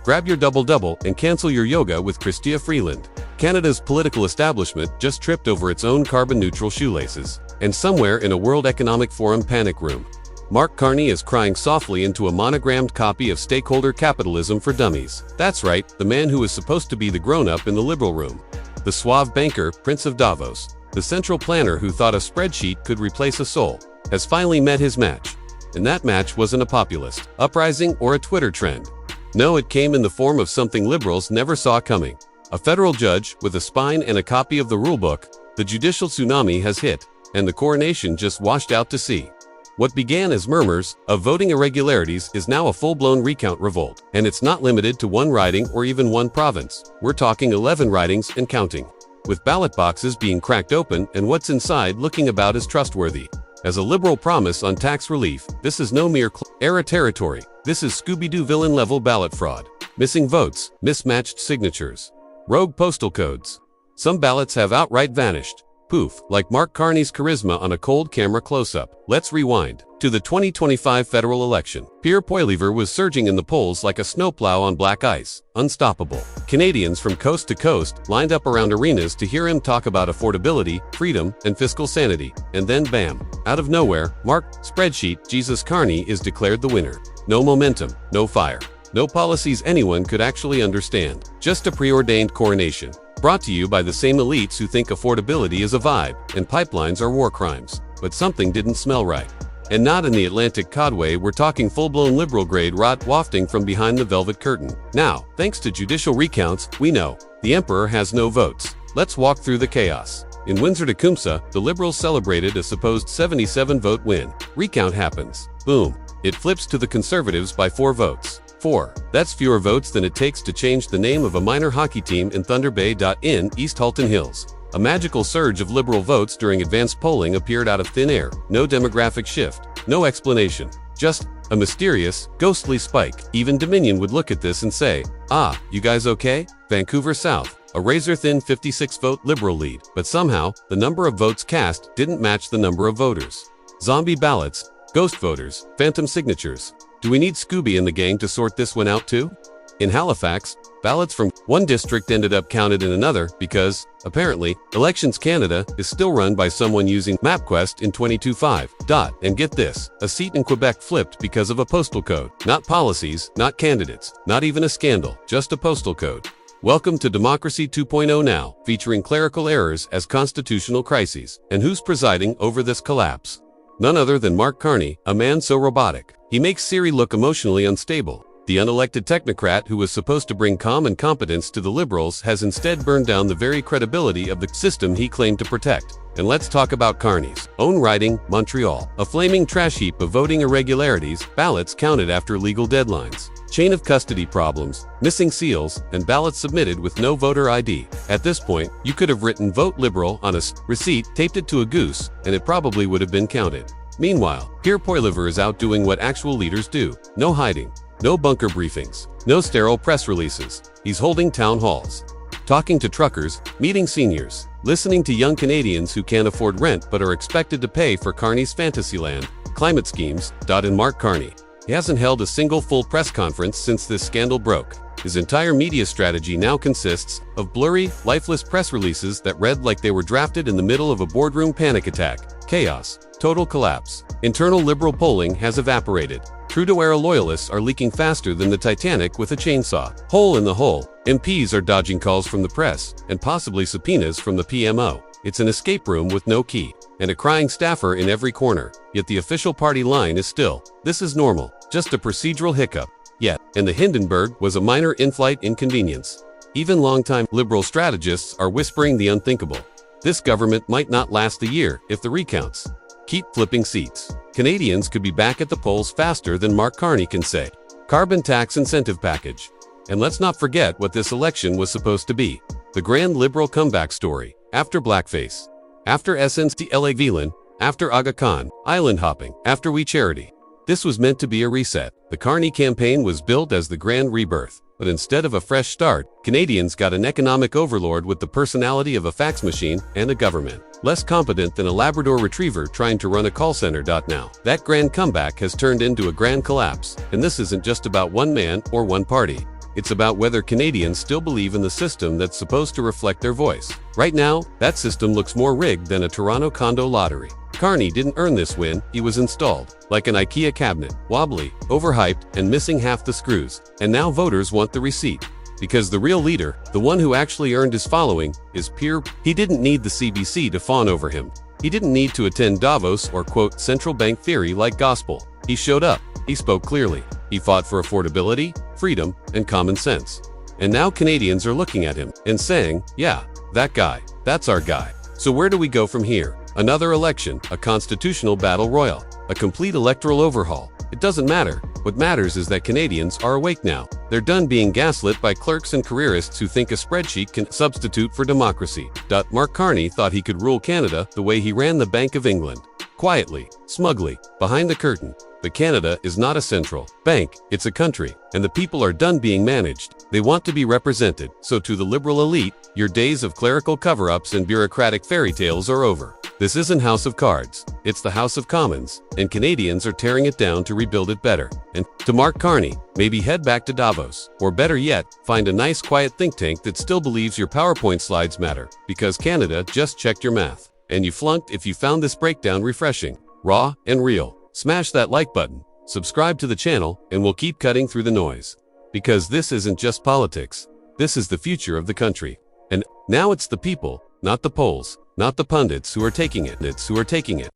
Grab your double-double and cancel your yoga with Chrystia Freeland. Canada's political establishment just tripped over its own carbon-neutral shoelaces. And somewhere in a World Economic Forum panic room, Mark Carney is crying softly into a monogrammed copy of Stakeholder Capitalism for Dummies. That's right, the man who is supposed to be the grown-up in the liberal room. The suave banker, Prince of Davos, the central planner who thought a spreadsheet could replace a soul, has finally met his match. And that match wasn't a populist uprising or a Twitter trend. No, it came in the form of something liberals never saw coming. A federal judge with a spine and a copy of the rulebook. The judicial tsunami has hit, and the coronation just washed out to sea. What began as murmurs of voting irregularities is now a full-blown recount revolt, and it's not limited to one riding or even one province. We're talking 11 ridings and counting, with ballot boxes being cracked open and what's inside looking about as trustworthy as a liberal promise on tax relief. This is no mere era territory. This is Scooby-Doo villain-level ballot fraud. Missing votes, mismatched signatures, rogue postal codes. Some ballots have outright vanished. Poof, like Mark Carney's charisma on a cold camera close-up. Let's rewind to the 2025 federal election. Pierre Poilievre was surging in the polls like a snowplow on black ice, unstoppable. Canadians from coast to coast lined up around arenas to hear him talk about affordability, freedom, and fiscal sanity. And then bam, out of nowhere, Mark Spreadsheet Jesus Carney is declared the winner. No momentum, no fire, no policies anyone could actually understand. Just a preordained coronation. Brought to you by the same elites who think affordability is a vibe and pipelines are war crimes. But something didn't smell right. And not in the Atlantic Codway, we're talking full-blown liberal-grade rot wafting from behind the velvet curtain. Now, thanks to judicial recounts, we know the emperor has no votes. Let's walk through the chaos. In Windsor-Tecumseh, the Liberals celebrated a supposed 77-vote win. Recount happens. Boom. It flips to the Conservatives by 4 votes. 4. That's fewer votes than it takes to change the name of a minor hockey team in Thunder Bay. In East Halton Hills, a magical surge of Liberal votes during advanced polling appeared out of thin air. No demographic shift, no explanation, just a mysterious, ghostly spike. Even Dominion would look at this and say, "Ah, you guys okay?" Vancouver South, a razor-thin 56-vote Liberal lead, but somehow, the number of votes cast didn't match the number of voters. Zombie ballots, ghost voters, phantom signatures. Do we need Scooby and the gang to sort this one out too? In Halifax, ballots from one district ended up counted in another because, apparently, Elections Canada is still run by someone using MapQuest in 2025. And get this, a seat in Quebec flipped because of a postal code. Not policies, not candidates, not even a scandal, just a postal code. Welcome to Democracy 2.0 now, featuring clerical errors as constitutional crises. And who's presiding over this collapse? None other than Mark Carney, a man so robotic. He makes Siri look emotionally unstable. The unelected technocrat who was supposed to bring calm and competence to the Liberals has instead burned down the very credibility of the system he claimed to protect. And let's talk about Carney's own riding, Montreal. A flaming trash heap of voting irregularities, ballots counted after legal deadlines, chain of custody problems, missing seals, and ballots submitted with no voter ID. At this point, you could have written "Vote Liberal" on a receipt, taped it to a goose, and it probably would have been counted. Meanwhile, Pierre Poilievre is out doing what actual leaders do. No hiding, no bunker briefings, no sterile press releases. He's holding town halls, talking to truckers, meeting seniors, listening to young Canadians who can't afford rent but are expected to pay for Carney's Fantasyland climate schemes. And Mark Carney, he hasn't held a single full press conference since this scandal broke. His entire media strategy now consists of blurry, lifeless press releases that read like they were drafted in the middle of a boardroom panic attack. Chaos, total collapse. Internal Liberal polling has evaporated. Trudeau-era loyalists are leaking faster than the Titanic with a chainsaw. Hole in the hole. MPs are dodging calls from the press, and possibly subpoenas from the PMO. It's an escape room with no key, and a crying staffer in every corner. Yet the official party line is still, "This is normal, just a procedural hiccup." Yet, and the Hindenburg was a minor in-flight inconvenience. Even longtime Liberal strategists are whispering the unthinkable. This government might not last the year if the recounts keep flipping seats. Canadians could be back at the polls faster than Mark Carney can say. Carbon tax incentive package. And let's not forget what this election was supposed to be. The grand Liberal comeback story. After blackface. After SNC-LA villain. After Aga Khan. Island hopping. After We Charity. This was meant to be a reset. The Carney campaign was billed as the grand rebirth. But instead of a fresh start, Canadians got an economic overlord with the personality of a fax machine and a government less competent than a Labrador retriever trying to run a call center. Now, that grand comeback has turned into a grand collapse, and this isn't just about one man or one party. It's about whether Canadians still believe in the system that's supposed to reflect their voice. Right now, that system looks more rigged than a Toronto condo lottery. Carney didn't earn this win, he was installed. Like an IKEA cabinet, wobbly, overhyped, and missing half the screws. And now voters want the receipt. Because the real leader, the one who actually earned his following, is Pierre. He didn't need the CBC to fawn over him. He didn't need to attend Davos or quote central bank theory like gospel. He showed up. He spoke clearly. He fought for affordability, freedom, and common sense. And now Canadians are looking at him and saying, yeah, that guy, that's our guy. So where do we go from here? Another election, a constitutional battle royal, a complete electoral overhaul. It doesn't matter. What matters is that Canadians are awake now. They're done being gaslit by clerks and careerists who think a spreadsheet can substitute for democracy. Mark Carney thought he could rule Canada the way he ran the Bank of England. Quietly, smugly, behind the curtain. But Canada is not a central bank, it's a country, and the people are done being managed. They want to be represented. So to the liberal elite, your days of clerical cover-ups and bureaucratic fairy tales are over. This isn't House of Cards, it's the House of Commons, and Canadians are tearing it down to rebuild it better. And to Mark Carney, maybe head back to Davos, or better yet, find a nice quiet think tank that still believes your PowerPoint slides matter, because Canada just checked your math. And you flunked if you found this breakdown refreshing, raw, and real. Smash that like button, subscribe to the channel, and we'll keep cutting through the noise. Because this isn't just politics, this is the future of the country. And now it's the people, not the polls, not the pundits who are taking it.